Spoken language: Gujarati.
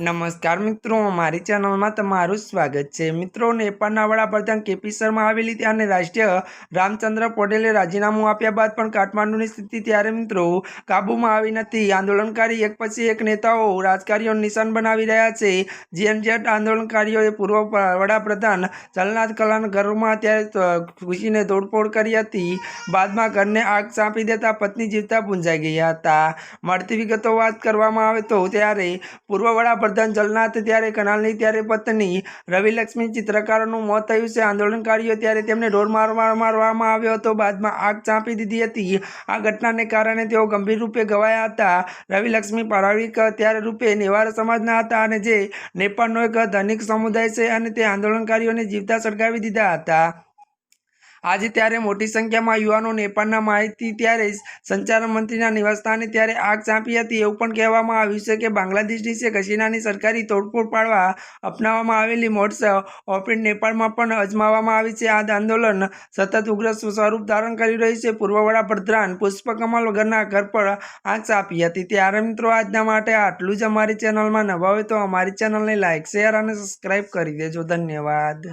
नमस्कार मित्रों, हमारी चैनल में तमारू स्वागत है। मित्रों, नेपाळના વડાપ્રધાન કેપી શર્મા આવેલી અને રાષ્ટ્રીય રામચંદ્ર પટેલે રાજીનામું આપ્યા બાદ પણ કાઠમાંડુની સ્થિતિ ત્યારે મિત્રો કાબૂમાં આવી નથી। આંદોલનકારી એક પછી એક નેતાઓ રાજકારીઓ નિશાન બનાવી રહ્યા છે। જેએમઝેડ આંદોલનકારીઓએ પૂર્વ વડાપ્રધાન જલનાથ કલાના ઘરમાં ત્યારે ઘૂસીને તોડફોડ કરી હતી। બાદમાં ઘરને આગ ચાંપી દેતા પત્ની જીવતા પૂંજાઈ ગયા હતા। મળતી વિગતો વાત કરવામાં આવે તો ત્યારે પૂર્વ વડાપ્રધાન જલનાથ ત્યારે કનાલની ત્યારે પત્ની રવિલક્ષ્મી ચિત્રકારોનું મોત થયું છે। આંદોલનકારીઓ ત્યારે તેમને ઢોર મારવામાં આવ્યો હતો, બાદમાં આગ ચાંપી દીધી હતી। આ ઘટનાને કારણે તેઓ ગંભીર રૂપે ઘવાયા હતા। રવિલક્ષ્મી પારિવારિક ત્યારે રૂપે નેવાર સમાજના હતા અને જે નેપાળનો એક ધનિક સમુદાય છે અને તે આંદોલનકારીઓને જીવતા સળગાવી દીધા હતા। આજે ત્યારે મોટી સંખ્યામાં યુવાનો નેપાળના માહિતી ત્યારે સંચાર મંત્રીના નિવાસસ્થાને ત્યારે આગ ચાંપી હતી। એવું પણ કહેવામાં આવ્યું છે કે બાંગ્લાદેશની શેખ હસીનાની સરકારી તોડફોડ પાડવા અપનાવવામાં આવેલી મોડસ ઓપરેન્ડ નેપાળમાં પણ અજમાવવામાં આવી છે। આ આંદોલન સતત ઉગ્ર સ્વરૂપ ધારણ કરી રહ્યું છે। પૂર્વ વડાપ્રધાન પુષ્પકમલ વગરના ઘર પર આગ ચાંપી હતી। ત્યારે મિત્રો આજના માટે આટલું જ। અમારી ચેનલમાં નવા હોય તો અમારી ચેનલને લાઇક, શેર અને સબસ્ક્રાઈબ કરી દેજો। ધન્યવાદ।